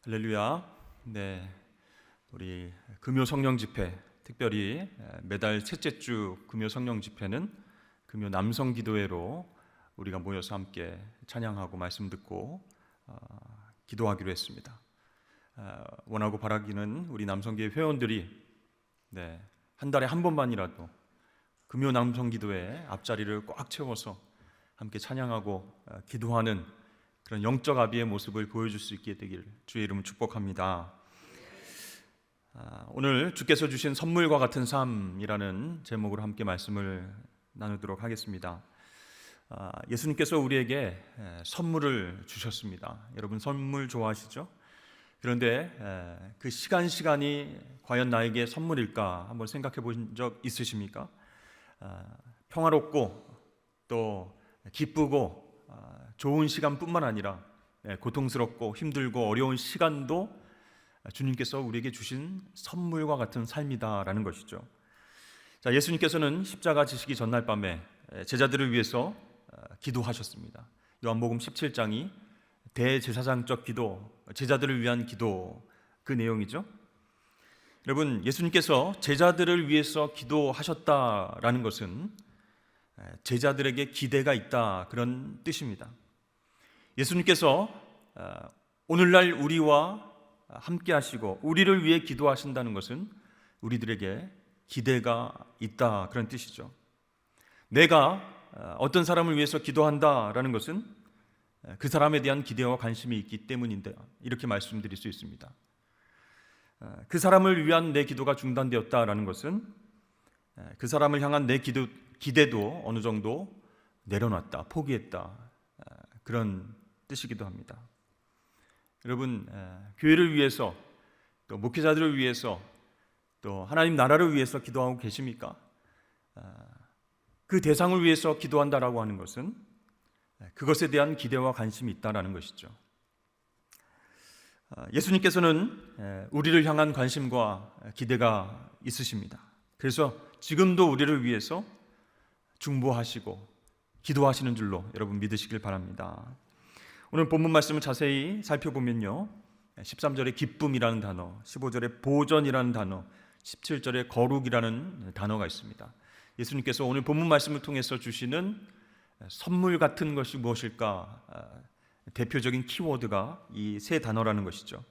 할렐루야. 네, 우리 금요 성령 집회, 특별히 매달 셋째 주 금요 성령 집회는 금요 남성 기도회로 우리가 모여서 함께 찬양하고 말씀 듣고 기도하기로 했습니다. 원하고 바라기는 우리 남성교회 회원들이 한 달에 한 번만이라도 금요 남성 기도회 앞자리를 꽉 채워서 함께 찬양하고 기도하는 그런 영적 아비의 모습을 보여줄 수 있게 되길 주의 이름으로 축복합니다. 오늘 주께서 주신 선물과 같은 삶이라는 제목으로 함께 말씀을 나누도록 하겠습니다. 예수님께서 우리에게 선물을 주셨습니다. 여러분 선물 좋아하시죠? 그런데 그 시간이 과연 나에게 선물일까 한번 생각해 본 적 있으십니까? 평화롭고 또 기쁘고 좋은 시간뿐만 아니라 고통스럽고 힘들고 어려운 시간도 주님께서 우리에게 주신 선물과 같은 삶이다라는 것이죠. 자, 예수님께서는 십자가 지시기 전날 밤에 제자들을 위해서 기도하셨습니다. 요한복음 17장이 대제사장적 기도, 제자들을 위한 기도, 그 내용이죠. 여러분, 예수님께서 제자들을 위해서 기도하셨다라는 것은 제자들에게 기대가 있다, 그런 뜻입니다. 예수님께서 오늘날 우리와 함께 하시고 우리를 위해 기도하신다는 것은 우리들에게 기대가 있다, 그런 뜻이죠. 내가 어떤 사람을 위해서 기도한다라는 것은 그 사람에 대한 기대와 관심이 있기 때문인데 이렇게 말씀드릴 수 있습니다. 그 사람을 위한 내 기도가 중단되었다라는 것은 그 사람을 향한 내 기대도 어느 정도 내려놨다, 포기했다, 그런 뜻이기도 합니다. 여러분, 교회를 위해서 또 목회자들을 위해서 또 하나님 나라를 위해서 기도하고 계십니까? 그 대상을 위해서 기도한다라고 하는 것은 그것에 대한 기대와 관심이 있다라는 것이죠. 예수님께서는 우리를 향한 관심과 기대가 있으십니다. 그래서 지금도 우리를 위해서 중보하시고 기도하시는 줄로 여러분 믿으시길 바랍니다. 오늘 본문 말씀을 자세히 살펴보면요, 13절에 기쁨이라는 단어, 15절에 보전이라는 단어, 17절에 거룩이라는 단어가 있습니다. 예수님께서 오늘 본문 말씀을 통해서 주시는 선물 같은 것이 무엇일까? 대표적인 키워드가 이 세 단어라는 것이죠.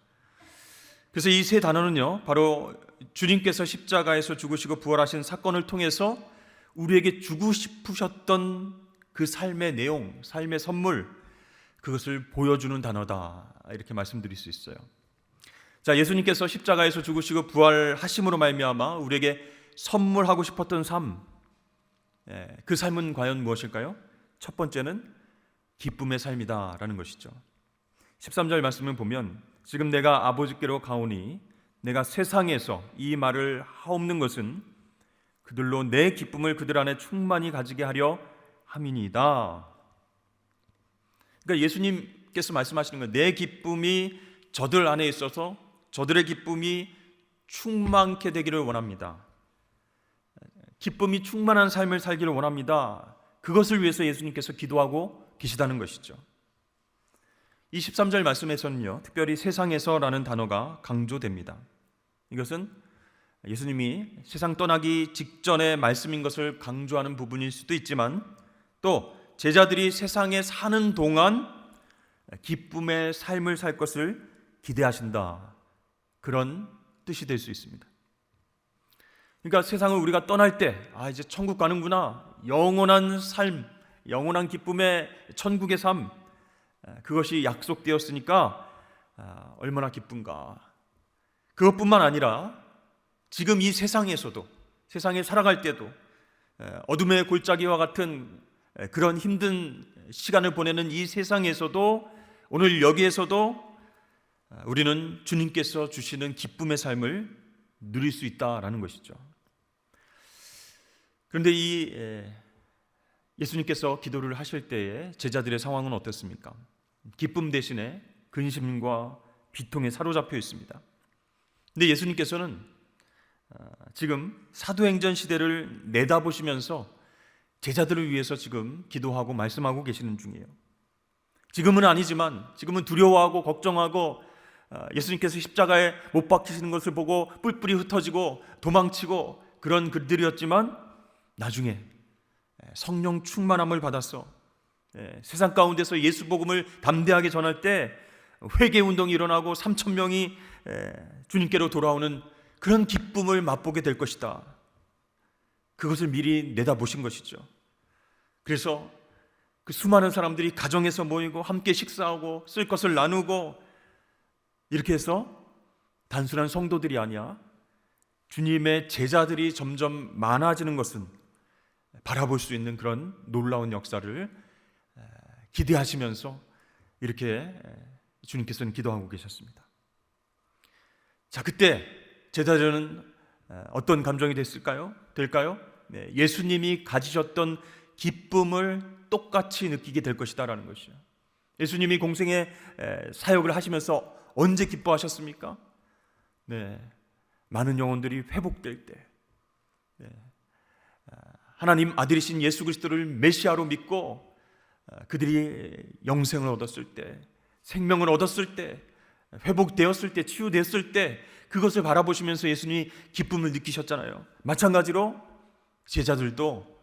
그래서 이 세 단어는요, 바로 주님께서 십자가에서 죽으시고 부활하신 사건을 통해서 우리에게 주고 싶으셨던 그 삶의 내용, 삶의 선물, 그것을 보여주는 단어다, 이렇게 말씀드릴 수 있어요. 자, 예수님께서 십자가에서 죽으시고 부활하심으로 말미암아 우리에게 선물하고 싶었던 삶, 그 삶은 과연 무엇일까요? 첫 번째는 기쁨의 삶이다라는 것이죠. 13절 말씀을 보면 지금 내가 아버지께로 가오니 내가 세상에서 이 말을 하옵는 것은 그들로 내 기쁨을 그들 안에 충만히 가지게 하려 함이니이다. 그러니까 예수님께서 말씀하시는 건 내 기쁨이 저들 안에 있어서 저들의 기쁨이 충만케 되기를 원합니다. 기쁨이 충만한 삶을 살기를 원합니다. 그것을 위해서 예수님께서 기도하고 계시다는 것이죠. 이 13절 말씀에서는요, 특별히 세상에서라는 단어가 강조됩니다. 이것은 예수님이 세상 떠나기 직전의 말씀인 것을 강조하는 부분일 수도 있지만 또 제자들이 세상에 사는 동안 기쁨의 삶을 살 것을 기대하신다, 그런 뜻이 될 수 있습니다. 그러니까 세상을 우리가 떠날 때 이제 천국 가는구나, 영원한 삶, 영원한 기쁨의 천국의 삶, 그것이 약속되었으니까 얼마나 기쁜가. 그것뿐만 아니라 지금 이 세상에서도, 세상에 살아갈 때도 어둠의 골짜기와 같은 그런 힘든 시간을 보내는 이 세상에서도, 오늘 여기에서도 우리는 주님께서 주시는 기쁨의 삶을 누릴 수 있다라는 것이죠. 그런데 이 예수님께서 기도를 하실 때에 제자들의 상황은 어떻습니까? 기쁨 대신에 근심과 비통에 사로잡혀 있습니다. 근데 예수님께서는 지금 사도행전 시대를 내다보시면서 제자들을 위해서 지금 기도하고 말씀하고 계시는 중이에요. 지금은 아니지만, 지금은 두려워하고 걱정하고 예수님께서 십자가에 못 박히시는 것을 보고 뿔뿔이 흩어지고 도망치고 그런 그들이었지만 나중에 성령 충만함을 받아서 세상 가운데서 예수 복음을 담대하게 전할 때 회개 운동이 일어나고 3,000명이 주님께로 돌아오는 그런 기쁨을 맛보게 될 것이다. 그것을 미리 내다보신 것이죠. 그래서 그 수많은 사람들이 가정에서 모이고 함께 식사하고 쓸 것을 나누고 이렇게 해서 단순한 성도들이 아니야 주님의 제자들이 점점 많아지는 것은 바라볼 수 있는 그런 놀라운 역사를 기대하시면서 이렇게 주님께서는 기도하고 계셨습니다. 자, 그때 제자들은 어떤 감정이 될까요? 예수님이 가지셨던 기쁨을 똑같이 느끼게 될 것이다라는 것이죠. 예수님이 공생의 사역을 하시면서 언제 기뻐하셨습니까? 많은 영혼들이 회복될 때, 하나님 아들이신 예수 그리스도를 메시아로 믿고 그들이 영생을 얻었을 때, 생명을 얻었을 때, 회복되었을 때, 치유됐을 때 그것을 바라보시면서 예수님이 기쁨을 느끼셨잖아요. 마찬가지로 제자들도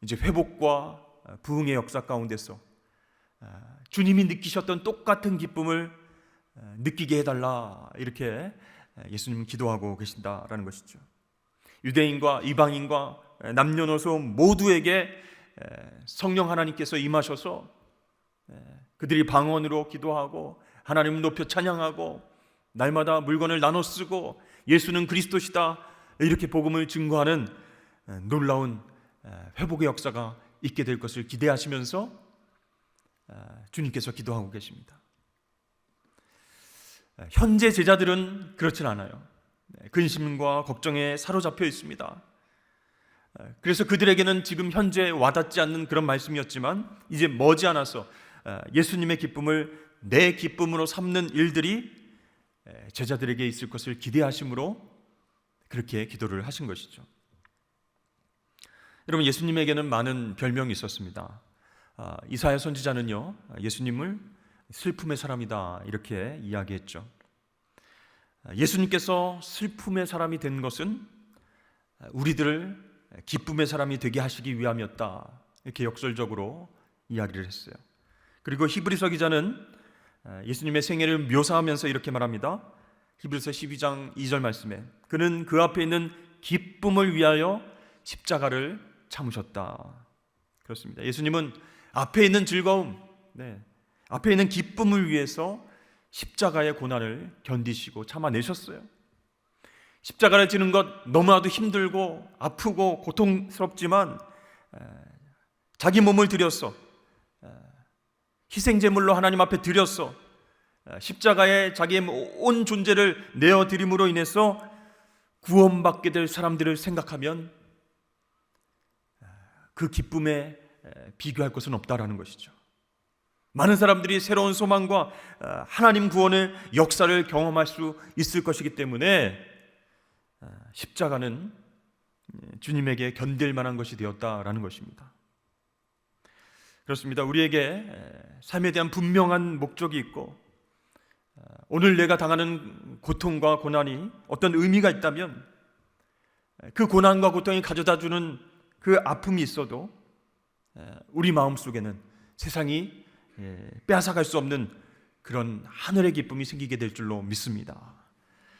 이제 회복과 부흥의 역사 가운데서 주님이 느끼셨던 똑같은 기쁨을 느끼게 해달라, 이렇게 예수님은 기도하고 계신다라는 것이죠. 유대인과 이방인과 남녀노소 모두에게 성령 하나님께서 임하셔서 그들이 방언으로 기도하고 하나님을 높여 찬양하고 날마다 물건을 나눠 쓰고 예수는 그리스도시다, 이렇게 복음을 증거하는 놀라운 회복의 역사가 있게 될 것을 기대하시면서 주님께서 기도하고 계십니다. 현재 제자들은 그렇진 않아요. 근심과 걱정에 사로잡혀 있습니다. 그래서 그들에게는 지금 현재 와닿지 않는 그런 말씀이었지만 이제 머지않아서 예수님의 기쁨을 내 기쁨으로 삼는 일들이 제자들에게 있을 것을 기대하심으로 그렇게 기도를 하신 것이죠. 여러분, 예수님에게는 많은 별명이 있었습니다. 이사야 선지자는요, 예수님을 슬픔의 사람이다, 이렇게 이야기했죠. 예수님께서 슬픔의 사람이 된 것은 우리들을 기쁨의 사람이 되게 하시기 위함이었다, 이렇게 역설적으로 이야기를 했어요. 그리고 히브리서 기자는 예수님의 생애를 묘사하면서 이렇게 말합니다. 히브리서 12장 2절 말씀에 그는 그 앞에 있는 기쁨을 위하여 십자가를 참으셨다. 그렇습니다. 예수님은 앞에 있는 즐거움, 앞에 있는 기쁨을 위해서 십자가의 고난을 견디시고 참아내셨어요. 십자가를 지는 것 너무나도 힘들고 아프고 고통스럽지만 자기 몸을 들여서 희생제물로 하나님 앞에 드렸어 십자가에 자기의 온 존재를 내어드림으로 인해서 구원받게 될 사람들을 생각하면 그 기쁨에 비교할 것은 없다라는 것이죠. 많은 사람들이 새로운 소망과 하나님 구원의 역사를 경험할 수 있을 것이기 때문에 십자가는 주님에게 견딜 만한 것이 되었다라는 것입니다. 그렇습니다. 우리에게 삶에 대한 분명한 목적이 있고 오늘 내가 당하는 고통과 고난이 어떤 의미가 있다면 그 고난과 고통이 가져다주는 그 아픔이 있어도 우리 마음속에는 세상이 빼앗아갈 수 없는 그런 하늘의 기쁨이 생기게 될 줄로 믿습니다.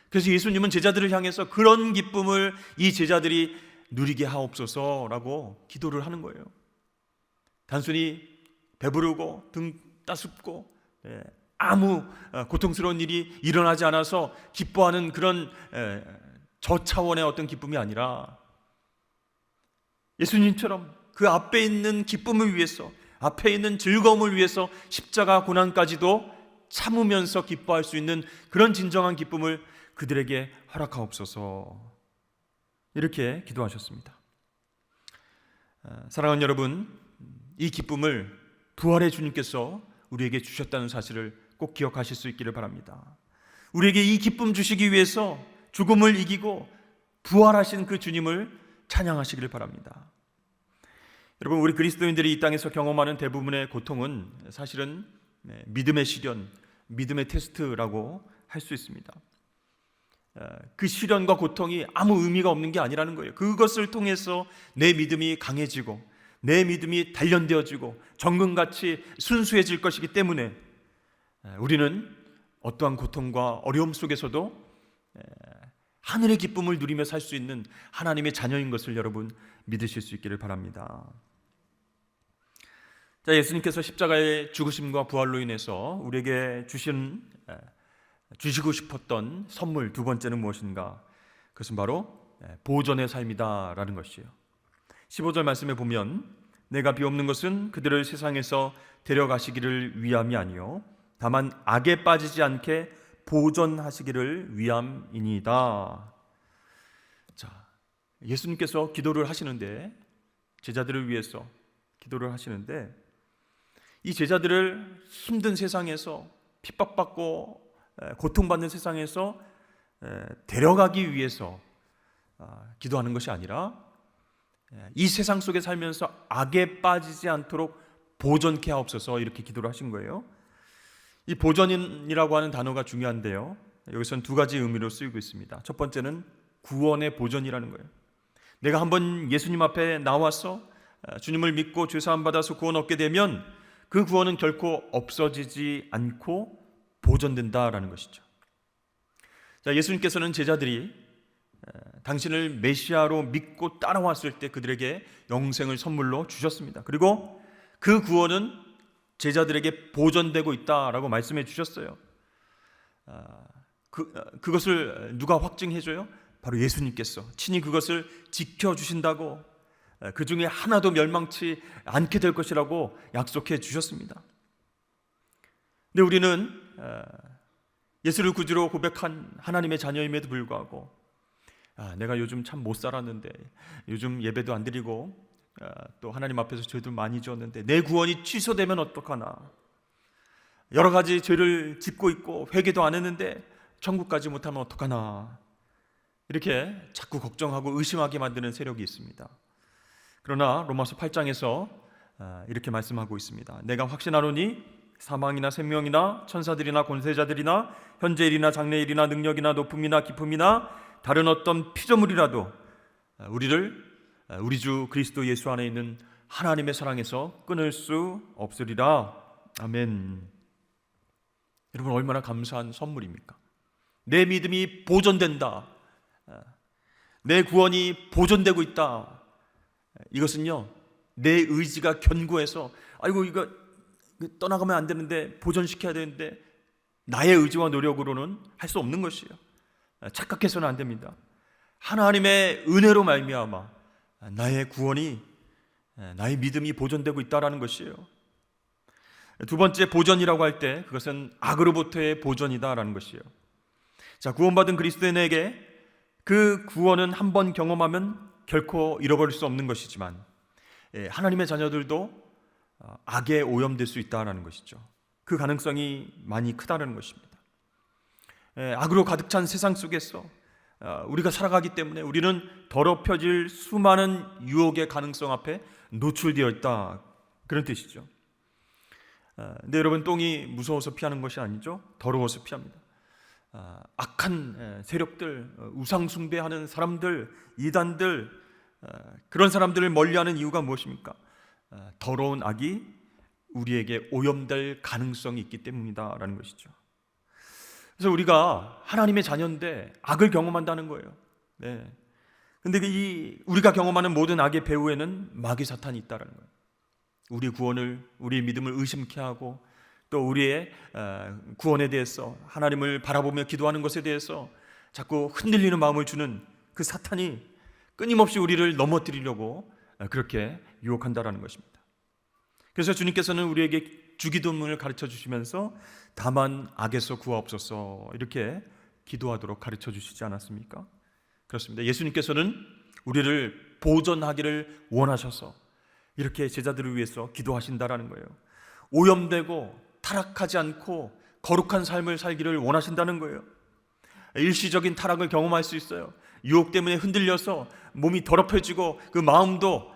그래서 예수님은 제자들을 향해서 그런 기쁨을 이 제자들이 누리게 하옵소서라고 기도를 하는 거예요. 단순히 배부르고 등 따숩고 아무 고통스러운 일이 일어나지 않아서 기뻐하는 그런 저 차원의 어떤 기쁨이 아니라 예수님처럼 그 앞에 있는 기쁨을 위해서, 앞에 있는 즐거움을 위해서 십자가 고난까지도 참으면서 기뻐할 수 있는 그런 진정한 기쁨을 그들에게 허락하옵소서, 이렇게 기도하셨습니다. 사랑하는 여러분, 이 기쁨을 부활의 주님께서 우리에게 주셨다는 사실을 꼭 기억하실 수 있기를 바랍니다. 우리에게 이 기쁨 주시기 위해서 죽음을 이기고 부활하신 그 주님을 찬양하시기를 바랍니다. 여러분, 우리 그리스도인들이 이 땅에서 경험하는 대부분의 고통은 사실은 믿음의 시련, 믿음의 테스트라고 할 수 있습니다. 그 시련과 고통이 아무 의미가 없는 게 아니라는 거예요. 그것을 통해서 내 믿음이 강해지고 내 믿음이 단련되어지고 정금같이 순수해질 것이기 때문에 우리는 어떠한 고통과 어려움 속에서도 하늘의 기쁨을 누리며 살 수 있는 하나님의 자녀인 것을 여러분 믿으실 수 있기를 바랍니다. 자, 예수님께서 십자가의 죽으심과 부활로 인해서 우리에게 주시고 싶었던 선물 두 번째는 무엇인가? 그것은 바로 보존의 삶이다라는 것이에요. 15절 말씀에 보면 내가 비옵는 것은 그들을 세상에서 데려가시기를 위함이 아니요 다만 악에 빠지지 않게 보존하시기를 위함이니이다. 자, 예수님께서 기도를 하시는데 제자들을 위해서 기도를 하시는데 이 제자들을 힘든 세상에서 핍박받고 고통받는 세상에서 데려가기 위해서 기도하는 것이 아니라 이 세상 속에 살면서 악에 빠지지 않도록 보존케 하옵소서 이렇게 기도를 하신 거예요. 이 보존이라고 하는 단어가 중요한데요, 여기서는 두 가지 의미로 쓰이고 있습니다. 첫 번째는 구원의 보존이라는 거예요. 내가 한번 예수님 앞에 나와서 주님을 믿고 죄사함 받아서 구원 얻게 되면 그 구원은 결코 없어지지 않고 보존된다라는 것이죠. 자, 예수님께서는 제자들이 당신을 메시아로 믿고 따라왔을 때 그들에게 영생을 선물로 주셨습니다. 그리고 그 구원은 제자들에게 보존되고 있다라고 말씀해 주셨어요. 그것을 누가 확증해줘요? 바로 예수님께서 친히 그것을 지켜주신다고, 그 중에 하나도 멸망치 않게 될 것이라고 약속해 주셨습니다. 근데 우리는 예수를 구주로 고백한 하나님의 자녀임에도 불구하고 내가 요즘 참 못 살았는데, 요즘 예배도 안 드리고 또 하나님 앞에서 죄도 많이 지었는데 내 구원이 취소되면 어떡하나, 여러 가지 죄를 짓고 있고 회개도 안 했는데 천국 가지 못하면 어떡하나, 이렇게 자꾸 걱정하고 의심하게 만드는 세력이 있습니다. 그러나 로마서 8장에서 이렇게 말씀하고 있습니다. 내가 확신하노니 사망이나 생명이나 천사들이나 권세자들이나 현재일이나 장래일이나 능력이나 높음이나 깊음이나 다른 어떤 피조물이라도 우리를 우리 주 그리스도 예수 안에 있는 하나님의 사랑에서 끊을 수 없으리라. 아멘. 여러분, 얼마나 감사한 선물입니까? 내 믿음이 보존된다, 내 구원이 보존되고 있다. 이것은요, 내 의지가 견고해서 아이고 이거 떠나가면 안 되는데, 보존시켜야 되는데 나의 의지와 노력으로는 할 수 없는 것이에요. 착각해서는 안 됩니다. 하나님의 은혜로 말미암아 나의 구원이, 나의 믿음이 보존되고 있다라는 것이에요. 두 번째 보존이라고 할 때 그것은 악으로부터의 보존이다라는 것이에요. 자, 구원받은 그리스도인에게 그 구원은 한번 경험하면 결코 잃어버릴 수 없는 것이지만 하나님의 자녀들도 악에 오염될 수 있다는 것이죠. 그 가능성이 많이 크다는 것입니다. 악으로 가득 찬 세상 속에서 우리가 살아가기 때문에 우리는 더럽혀질 수많은 유혹의 가능성 앞에 노출되어 있다, 그런 뜻이죠. 근데 여러분, 똥이 무서워서 피하는 것이 아니죠. 더러워서 피합니다. 악한 세력들, 우상 숭배하는 사람들, 이단들, 그런 사람들을 멀리하는 이유가 무엇입니까? 더러운 악이 우리에게 오염될 가능성이 있기 때문이다라는 것이죠. 그래서 우리가 하나님의 자녀인데 악을 경험한다는 거예요. 네. 근데 우리가 경험하는 모든 악의 배후에는 마귀 사탄이 있다는 거예요. 우리 구원을, 우리의 믿음을 의심케 하고 또 우리의 구원에 대해서, 하나님을 바라보며 기도하는 것에 대해서 자꾸 흔들리는 마음을 주는 그 사탄이 끊임없이 우리를 넘어뜨리려고 그렇게 유혹한다라는 것입니다. 그래서 주님께서는 우리에게 주기도문을 가르쳐 주시면서 다만 악에서 구하옵소서 이렇게 기도하도록 가르쳐 주시지 않았습니까? 그렇습니다. 예수님께서는 우리를 보존하기를 원하셔서 이렇게 제자들을 위해서 기도하신다라는 거예요. 오염되고 타락하지 않고 거룩한 삶을 살기를 원하신다는 거예요. 일시적인 타락을 경험할 수 있어요. 유혹 때문에 흔들려서 몸이 더럽혀지고 그 마음도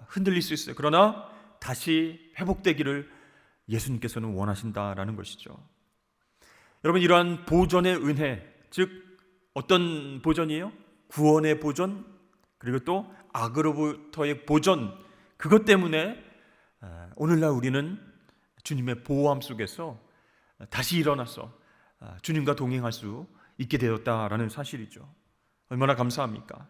흔들릴 수 있어요. 그러나 다시 회복되기를 예수님께서는 원하신다라는 것이죠. 여러분, 이러한 보존의 은혜, 즉 어떤 보존이에요? 구원의 보존, 그리고 또 악으로부터의 보존, 그것 때문에 오늘날 우리는 주님의 보호함 속에서 다시 일어나서 주님과 동행할 수 있게 되었다라는 사실이죠. 얼마나 감사합니까?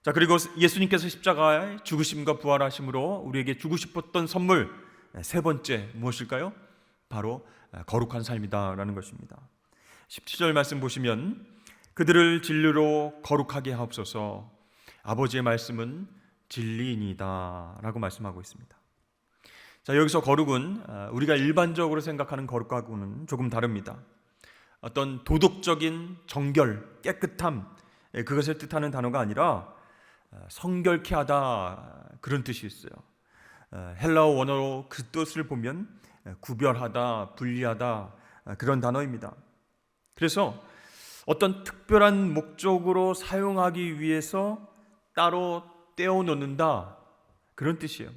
자, 그리고 예수님께서 십자가의 죽으심과 부활하심으로 우리에게 주고 싶었던 선물 세 번째 무엇일까요? 바로 거룩한 삶이다라는 것입니다. 17절 말씀 보시면 그들을 진리로 거룩하게 하옵소서, 아버지의 말씀은 진리이니이다 라고 말씀하고 있습니다. 자, 여기서 거룩은 우리가 일반적으로 생각하는 거룩하고는 조금 다릅니다. 어떤 도덕적인 정결, 깨끗함, 그것을 뜻하는 단어가 아니라 성결케 하다, 그런 뜻이 있어요. 헬라어 원어로 그 뜻을 보면 구별하다, 분리하다, 그런 단어입니다. 그래서 어떤 특별한 목적으로 사용하기 위해서 따로 떼어놓는다, 그런 뜻이에요.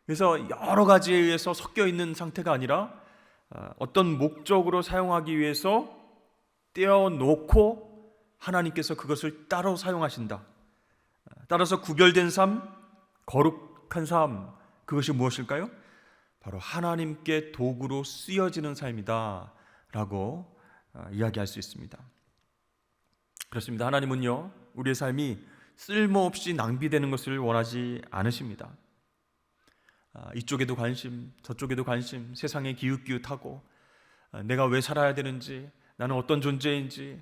그래서 여러 가지에 의해서 섞여 있는 상태가 아니라 어떤 목적으로 사용하기 위해서 떼어놓고 하나님께서 그것을 따로 사용하신다. 따라서 구별된 삶, 거룩한 삶, 그것이 무엇일까요? 바로 하나님께 도구로 쓰여지는 삶이다 라고 이야기할 수 있습니다. 그렇습니다. 하나님은요, 우리의 삶이 쓸모없이 낭비되는 것을 원하지 않으십니다. 이쪽에도 관심, 저쪽에도 관심, 세상에 기웃기웃하고 내가 왜 살아야 되는지, 나는 어떤 존재인지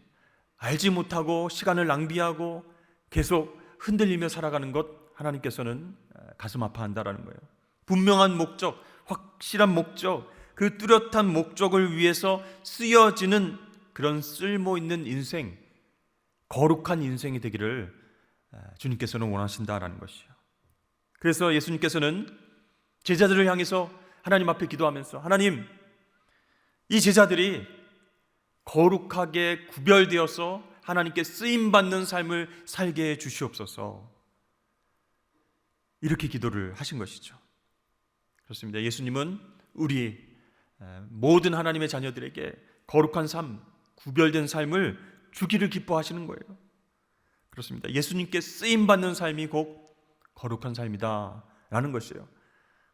알지 못하고 시간을 낭비하고 계속 흔들리며 살아가는 것, 하나님께서는 가슴 아파한다라는 거예요. 분명한 목적, 확실한 목적, 그 뚜렷한 목적을 위해서 쓰여지는 그런 쓸모 있는 인생, 거룩한 인생이 되기를 주님께서는 원하신다라는 것이요. 그래서 예수님께서는 제자들을 향해서 하나님 앞에 기도하면서, 하나님, 이 제자들이 거룩하게 구별되어서 하나님께 쓰임받는 삶을 살게 해 주시옵소서, 이렇게 기도를 하신 것이죠. 그렇습니다. 예수님은 우리 모든 하나님의 자녀들에게 거룩한 삶, 구별된 삶을 주기를 기뻐하시는 거예요. 그렇습니다. 예수님께 쓰임받는 삶이 곧 거룩한 삶이다 라는 것이에요.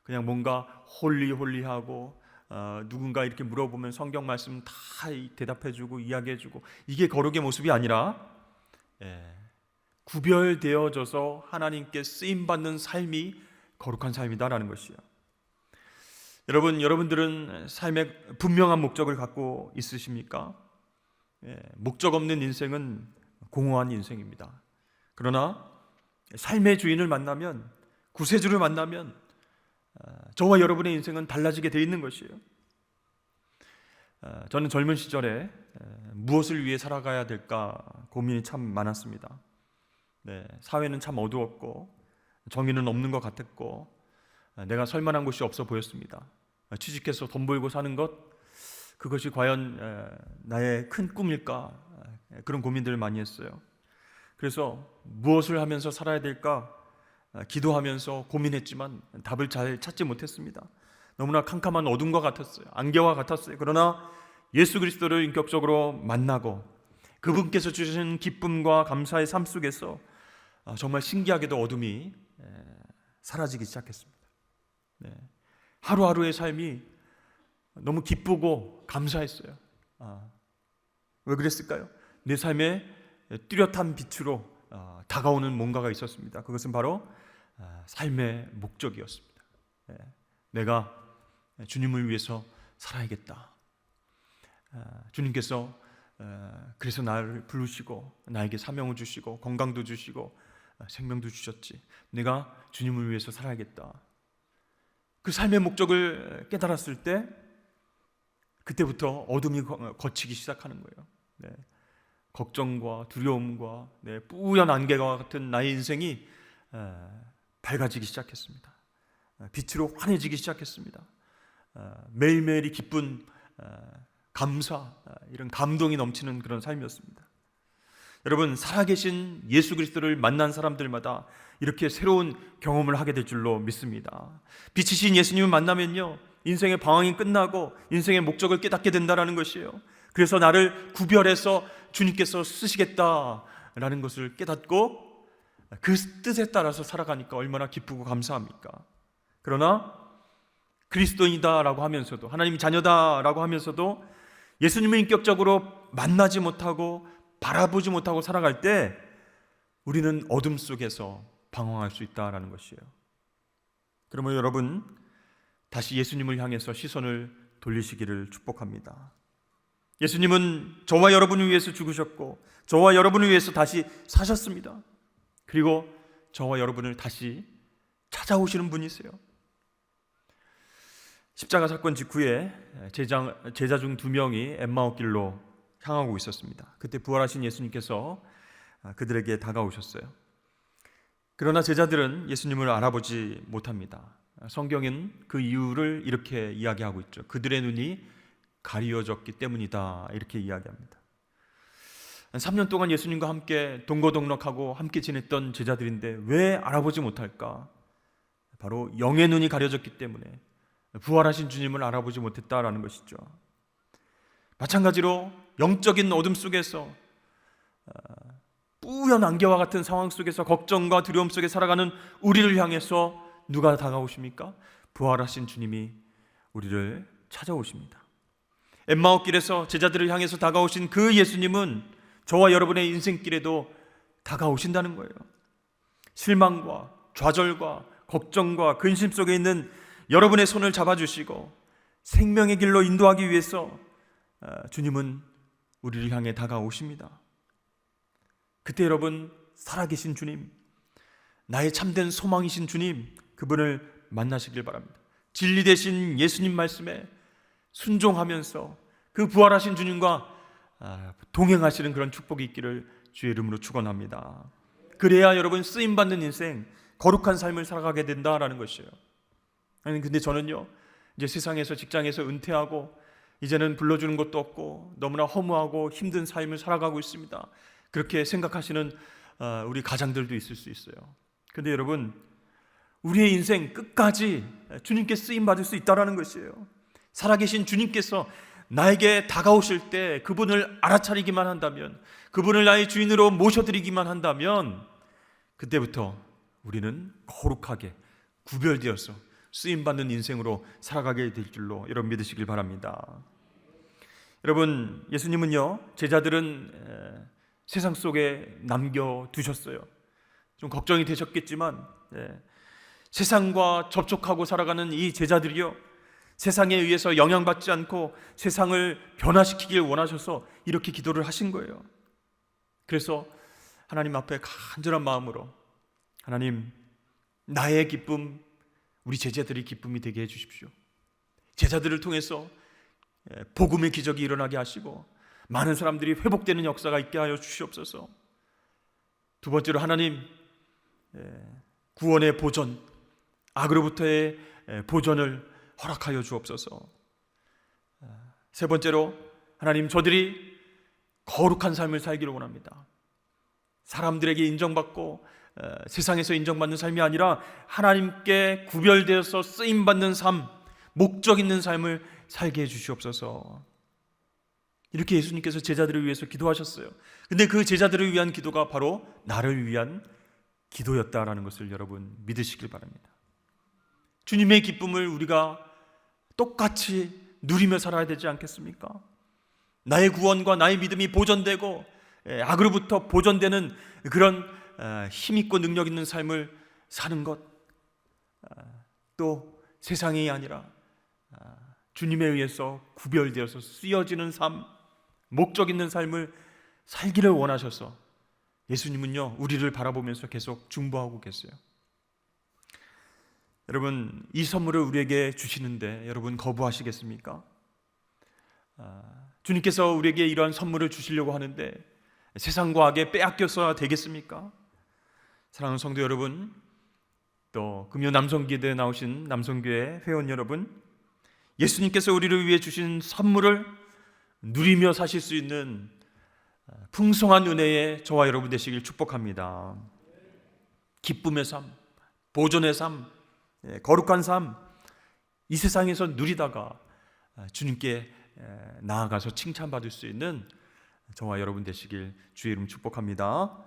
그냥 뭔가 홀리홀리하고 누군가 이렇게 물어보면 성경 말씀 다 대답해주고 이야기해주고, 이게 거룩의 모습이 아니라 구별되어져서 하나님께 쓰임받는 삶이 거룩한 삶이다라는 것이에요. 여러분들은 삶에 분명한 목적을 갖고 있으십니까? 목적 없는 인생은 공허한 인생입니다. 그러나 삶의 주인을 만나면, 구세주를 만나면 저와 여러분의 인생은 달라지게 되어 있는 것이에요. 저는 젊은 시절에 무엇을 위해 살아가야 될까 고민이 참 많았습니다. 사회는 참 어두웠고 정의는 없는 것 같았고 내가 설 만한 곳이 없어 보였습니다. 취직해서 돈 벌고 사는 것, 그것이 과연 나의 큰 꿈일까, 그런 고민들을 많이 했어요. 그래서 무엇을 하면서 살아야 될까 기도하면서 고민했지만 답을 잘 찾지 못했습니다. 너무나 캄캄한 어둠과 같았어요. 안개와 같았어요. 그러나 예수 그리스도를 인격적으로 만나고 그분께서 주신 기쁨과 감사의 삶 속에서 정말 신기하게도 어둠이 사라지기 시작했습니다. 하루하루의 삶이 너무 기쁘고 감사했어요. 왜 그랬을까요? 내 삶에 뚜렷한 빛으로 다가오는 뭔가가 있었습니다. 그것은 바로 삶의 목적이었습니다. 내가 주님을 위해서 살아야겠다. 주님께서 그래서 나를 부르시고 나에게 사명을 주시고 건강도 주시고 생명도 주셨지. 내가 주님을 위해서 살아야겠다. 그 삶의 목적을 깨달았을 때 그때부터 어둠이 걷히기 시작하는 거예요. 걱정과 두려움과 뿌연 안개와 같은 나의 인생이 밝아지기 시작했습니다. 빛으로 환해지기 시작했습니다. 매일매일이 기쁜 감사, 이런 감동이 넘치는 그런 삶이었습니다. 여러분, 살아계신 예수 그리스도를 만난 사람들마다 이렇게 새로운 경험을 하게 될 줄로 믿습니다. 빛이신 예수님을 만나면요, 인생의 방황이 끝나고 인생의 목적을 깨닫게 된다는 것이에요. 그래서 나를 구별해서 주님께서 쓰시겠다라는 것을 깨닫고 그 뜻에 따라서 살아가니까 얼마나 기쁘고 감사합니까? 그러나 그리스도인이다라고 하면서도, 하나님 자녀다라고 하면서도 예수님을 인격적으로 만나지 못하고 바라보지 못하고 살아갈 때 우리는 어둠 속에서 방황할 수 있다는 것이에요. 그러면 여러분, 다시 예수님을 향해서 시선을 돌리시기를 축복합니다. 예수님은 저와 여러분을 위해서 죽으셨고 저와 여러분을 위해서 다시 사셨습니다. 그리고 저와 여러분을 다시 찾아오시는 분이세요. 십자가 사건 직후에 제자 중 2명이 엠마오 길로 향하고 있었습니다. 그때 부활하신 예수님께서 그들에게 다가오셨어요. 그러나 제자들은 예수님을 알아보지 못합니다. 성경은 그 이유를 이렇게 이야기하고 있죠. 그들의 눈이 가리워졌기 때문이다, 이렇게 이야기합니다. 3년 동안 예수님과 함께 동거동락하고 함께 지냈던 제자들인데 왜 알아보지 못할까? 바로 영의 눈이 가려졌기 때문에, 부활하신 주님을 알아보지 못했다라는 것이죠. 마찬가지로 영적인 어둠 속에서, 뿌연 안개와 같은 상황 속에서 걱정과 두려움 속에 살아가는 우리를 향해서 누가 다가오십니까? 부활하신 주님이 우리를 찾아오십니다. 엠마오 길에서 제자들을 향해서 다가오신 그 예수님은 저와 여러분의 인생길에도 다가오신다는 거예요. 실망과 좌절과 걱정과 근심 속에 있는 여러분의 손을 잡아주시고 생명의 길로 인도하기 위해서 주님은 우리를 향해 다가오십니다. 그때 여러분, 살아계신 주님, 나의 참된 소망이신 주님, 그분을 만나시길 바랍니다. 진리 되신 예수님 말씀에 순종하면서 그 부활하신 주님과 동행하시는 그런 축복이 있기를 주의 이름으로 축원합니다. 그래야 여러분, 쓰임받는 인생, 거룩한 삶을 살아가게 된다라는 것이에요. 아니, 근데 저는요, 이제 세상에서, 직장에서 은퇴하고 이제는 불러주는 것도 없고 너무나 허무하고 힘든 삶을 살아가고 있습니다, 그렇게 생각하시는 우리 가장들도 있을 수 있어요. 근데 여러분, 우리의 인생 끝까지 주님께 쓰임받을 수 있다는 것이에요. 살아계신 주님께서 나에게 다가오실 때 그분을 알아차리기만 한다면, 그분을 나의 주인으로 모셔드리기만 한다면, 그때부터 우리는 거룩하게 구별되어서 쓰임받는 인생으로 살아가게 될 줄로 여러분 믿으시길 바랍니다. 여러분, 예수님은요, 제자들은 세상 속에 남겨두셨어요. 좀 걱정이 되셨겠지만 세상과 접촉하고 살아가는 이 제자들이요, 세상에 의해서 영향받지 않고 세상을 변화시키길 원하셔서 이렇게 기도를 하신 거예요. 그래서 하나님 앞에 간절한 마음으로, 하나님, 나의 기쁨, 우리 제자들의 기쁨이 되게 해주십시오. 제자들을 통해서 복음의 기적이 일어나게 하시고 많은 사람들이 회복되는 역사가 있게 하여 주시옵소서. 두 번째로, 하나님, 구원의 보전, 악으로부터의 보전을 허락하여 주옵소서. 세 번째로, 하나님, 저들이 거룩한 삶을 살기를 원합니다. 사람들에게 인정받고 세상에서 인정받는 삶이 아니라 하나님께 구별되어서 쓰임받는 삶, 목적 있는 삶을 살게 해 주시옵소서. 이렇게 예수님께서 제자들을 위해서 기도하셨어요. 근데 그 제자들을 위한 기도가 바로 나를 위한 기도였다라는 것을 여러분 믿으시길 바랍니다. 주님의 기쁨을 우리가 똑같이 누리며 살아야 되지 않겠습니까? 나의 구원과 나의 믿음이 보존되고 악으로부터 보존되는 그런 힘있고 능력 있는 삶을 사는 것, 또 세상이 아니라 주님에 의해서 구별되어서 쓰여지는 삶, 목적 있는 삶을 살기를 원하셔서 예수님은요, 우리를 바라보면서 계속 중보하고 계세요. 여러분, 이 선물을 우리에게 주시는데 여러분 거부하시겠습니까? 주님께서 우리에게 이러한 선물을 주시려고 하는데 세상과 악에 빼앗겨서야 되겠습니까? 사랑하는 성도 여러분, 또 금요 남성기대에 나오신 남성교회 회원 여러분, 예수님께서 우리를 위해 주신 선물을 누리며 사실 수 있는 풍성한 은혜의 저와 여러분 되시길 축복합니다. 기쁨의 삶, 보존의 삶, 거룩한 삶, 이 세상에서 누리다가 주님께 나아가서 칭찬받을 수 있는 저와 여러분 되시길 주의 이름 축복합니다.